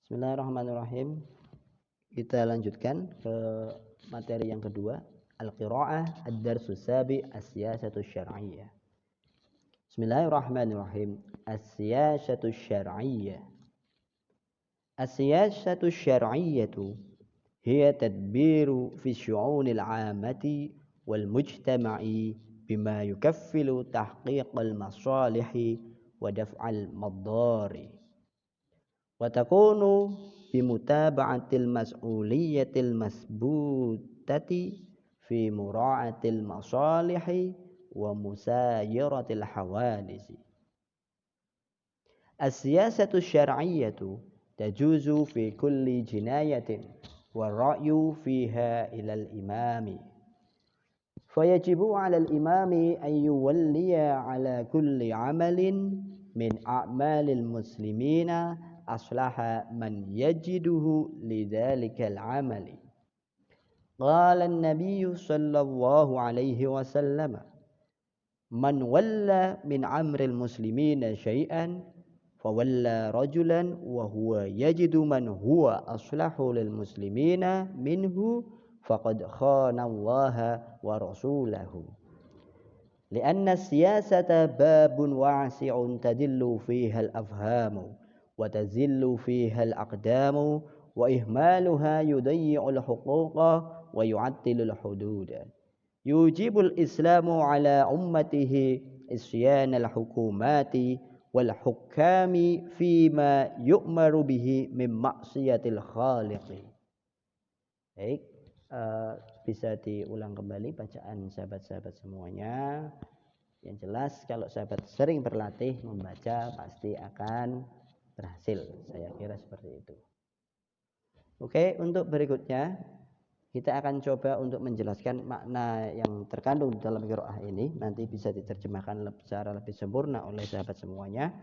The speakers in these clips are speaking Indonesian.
Bismillahirrahmanirrahim. Kita lanjutkan ke materi yang kedua, al-qiraah ad-darsus sabi as-siyasatu syar'iyyah. Bismillahirrahmanirrahim. As-siyasatu syar'iyyah. As-siyasatu syar'iyyatu hiya tadbiru fi syu'unil 'ammati wal mujtama'i bima yukaffilu tahqiqal masalihi wa daf'al madari. Wa takunu bimutaba'atil mas'uliyatil masbutati fi mura'atil masalihi wa musayiratil hawadisi. As-siyasatu syar'iyyatu tajuzu fi kulli jinayatin wa ra'yu fiha ilal imami. Fayajibu 'alal imami an yuwalliya 'ala kulli 'amalin min a'malil muslimina aslaha man yajiduhu lidzalikal amali. Qala an-nabiy sallallahu alaihi wasallam, man walla min amril muslimina syai'an fawalla rajulan wa huwa yajidu man huwa aslahu lil muslimina minhu faqad khana Allah wa rasulahu. Lianna siyasata babun wasi'un tadillu fiha al-afhamu wa tazillu fiha al-aqdamu wa ihmaluha yudayyi'u al-huquqa wa yu'attilu al-hududa. Yujibu al-islamu ala ummatihi isyana al-hukumati wal hukami fima yu'maru bihi min maksiatil khaliqi. Baik, bisa diulang kembali bacaan sahabat-sahabat semuanya. Yang jelas kalau sahabat sering berlatih membaca pasti akan berhasil. Saya kira seperti itu. Oke, untuk berikutnya kita akan coba untuk menjelaskan makna yang terkandung dalam qiraah ini. Nanti bisa diterjemahkan secara lebih sempurna oleh sahabat semuanya.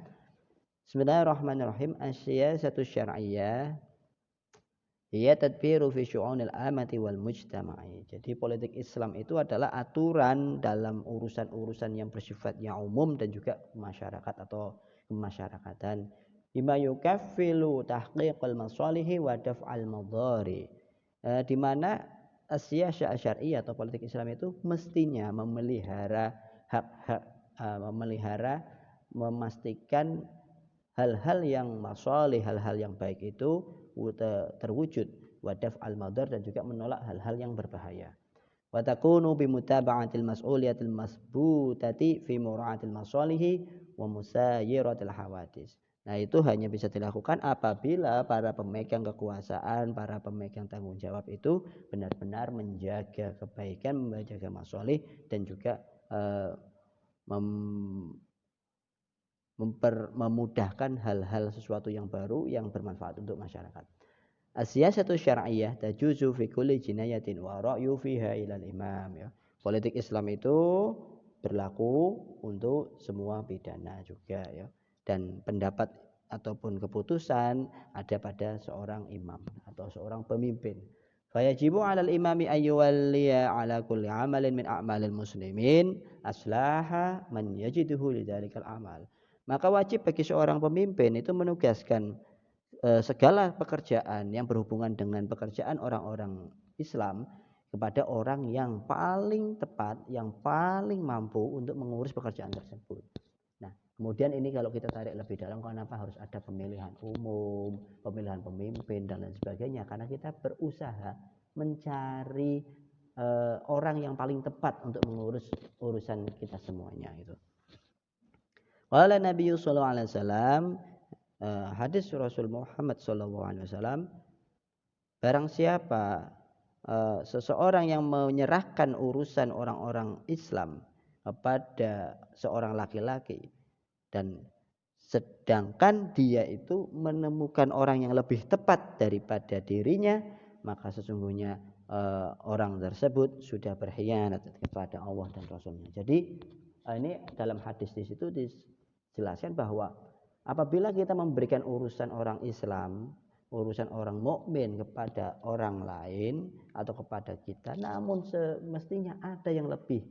Bismillahirrahmanirrahim. As-siyasatu syar'iyyah hiya tadbiru fi syu'unil amati wal mujtama'i. Jadi politik Islam itu adalah aturan dalam urusan-urusan yang bersifatnya umum dan juga masyarakat atau kemasyarakatan. Bima yukaffilu tahqiqal masalihi wa daf'al madari. Di mana as-siyasah syar'iyyah atau politik Islam itu mestinya memelihara hak-hak, memastikan hal-hal yang masalih, hal-hal yang baik itu terwujud, wa daf'al madar, dan juga menolak hal-hal yang berbahaya. Wa takunu bimutaba'atil mas'uliyatil masbutati fi mura'atil masalihi wa musayiratil hawadis. Nah, itu hanya bisa dilakukan apabila para pemegang kekuasaan, para pemegang tanggung jawab itu benar-benar menjaga kebaikan, menjaga masalih, dan juga memudahkan hal-hal sesuatu yang baru yang bermanfaat untuk masyarakat. As-siyasatu syar'iyyah tajuzu fi kulli jinayatin wa ra'yu fiha ilal imam, ya. Politik Islam itu berlaku untuk semua pidana juga, ya. Dan pendapat ataupun keputusan ada pada seorang imam atau seorang pemimpin. Fayajibu 'alal imami ayyuwalliya 'ala kulli 'amalin min a'malil muslimin aslaha man yajiduhu lidzalikal amal. Maka wajib bagi seorang pemimpin itu menugaskan segala pekerjaan yang berhubungan dengan pekerjaan orang-orang Islam kepada orang yang paling tepat, yang paling mampu untuk mengurus pekerjaan tersebut. Nah, kemudian ini kalau kita tarik lebih dalam, kenapa harus ada pemilihan umum, pemilihan pemimpin dan lain sebagainya? Karena kita berusaha mencari orang yang paling tepat untuk mengurus urusan kita semuanya itu. Qala Nabi sallallahu alaihi wasallam, hadis Rasul Muhammad sallallahu alaihi wasallam, barang siapa seseorang yang menyerahkan urusan orang-orang Islam kepada seorang laki-laki dan sedangkan dia itu menemukan orang yang lebih tepat daripada dirinya, maka sesungguhnya orang tersebut sudah berkhianat kepada Allah dan Rasulnya. Jadi ini dalam hadis di situ dijelaskan bahwa apabila kita memberikan urusan orang Islam, urusan orang mukmin kepada orang lain atau kepada kita, namun semestinya ada yang lebih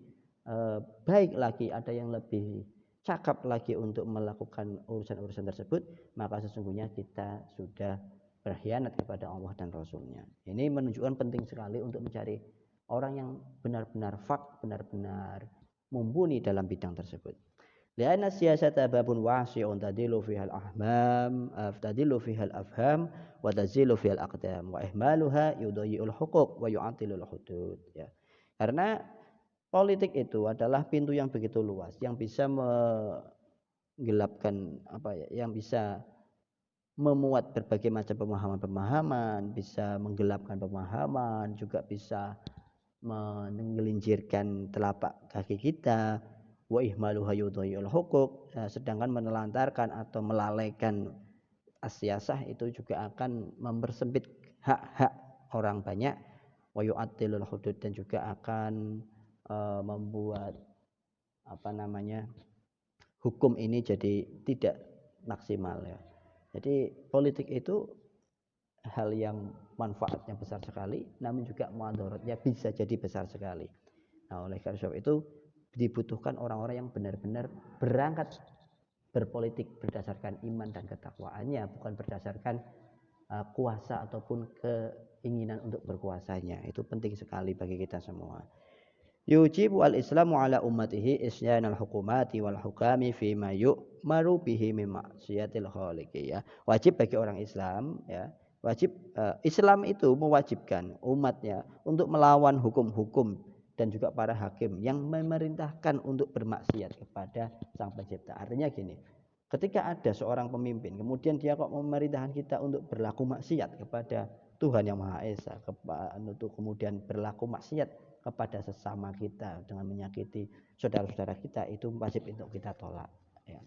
baik lagi, ada yang lebih cakap lagi untuk melakukan urusan-urusan tersebut, maka sesungguhnya kita sudah berkhianat kepada Allah dan Rasulnya. Ini menunjukkan penting sekali untuk mencari orang yang benar-benar benar-benar mumpuni dalam bidang tersebut. Lianna siyasata babun wasi'un tadilu fiha al-ahmam, tadilu fiha al-afham, wa tazilu fiha al-aqdam, wa ihmaluha yudayyi'ul huquq wa yu'attilul hudud. Ya. Karena politik itu adalah pintu yang begitu luas, yang bisa menggelapkan yang bisa memuat berbagai macam pemahaman-pemahaman, bisa menggelapkan pemahaman, juga bisa menggelincirkan telapak kaki kita, wa ihmaluha yudhayyi'ul huquq, sedangkan menelantarkan atau melalaikan asyasah itu juga akan mempersempit hak-hak orang banyak, wa yu'attilul hudud, dan juga akan membuat hukum ini jadi tidak maksimal ya. Jadi politik itu hal yang manfaatnya besar sekali, namun juga mudaratnya bisa jadi besar sekali. Nah, oleh karena itu dibutuhkan orang-orang yang benar-benar berangkat berpolitik berdasarkan iman dan ketakwaannya, bukan berdasarkan kuasa ataupun keinginan untuk berkuasanya. Itu penting sekali bagi kita semua. Yujibu al-Islamu ala ummatihi isyanal hukumati wal hukami fima yu'maru bihi min maksiatil khaliqi ya. Wajib bagi orang Islam ya. Islam itu mewajibkan umatnya untuk melawan hukum-hukum dan juga para hakim yang memerintahkan untuk bermaksiat kepada Sang Pencipta. Artinya gini, ketika ada seorang pemimpin kemudian dia kok memerintahkan kita untuk berlaku maksiat kepada Tuhan yang Maha Esa, kemudian berlaku maksiat kepada sesama kita dengan menyakiti saudara-saudara kita, itu wajib untuk kita tolak ya.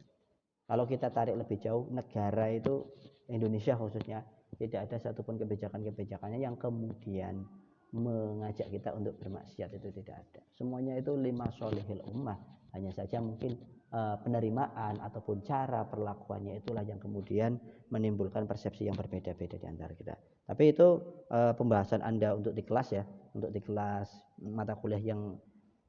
Kalau kita tarik lebih jauh, negara itu, Indonesia khususnya, tidak ada satupun kebijakan-kebijakannya yang kemudian mengajak kita untuk bermaksiat, itu tidak ada. Semuanya itu lima sholihil ummah, hanya saja mungkin penerimaan ataupun cara perlakuannya itulah yang kemudian menimbulkan persepsi yang berbeda-beda di antara kita. Tapi itu pembahasan Anda untuk di kelas ya, untuk di kelas mata kuliah yang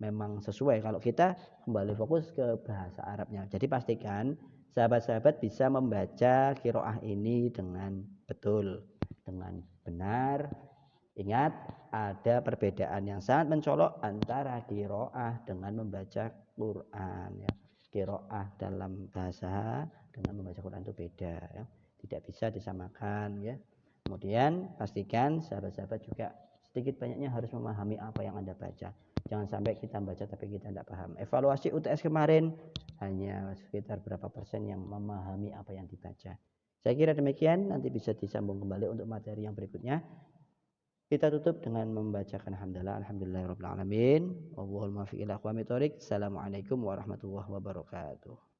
memang sesuai. Kalau kita kembali fokus ke bahasa Arabnya. Jadi pastikan sahabat-sahabat bisa membaca qiraah ini dengan betul, dengan benar. Ingat, ada perbedaan yang sangat mencolok antara qiraah dengan membaca Quran ya. Qiraah dalam bahasa dengan membaca Quran itu beda ya. Tidak bisa disamakan ya. Kemudian pastikan sahabat-sahabat juga sedikit banyaknya harus memahami apa yang Anda baca. Jangan sampai kita baca tapi kita tidak paham. Evaluasi UTS kemarin hanya sekitar berapa persen yang memahami apa yang dibaca. Saya kira demikian, nanti bisa disambung kembali untuk materi yang berikutnya. Kita tutup dengan membacakan alhamdulillahirabbil alamin. Wallahul muwaffiq ila aqwamit thoriq. Assalamualaikum warahmatullahi wabarakatuh.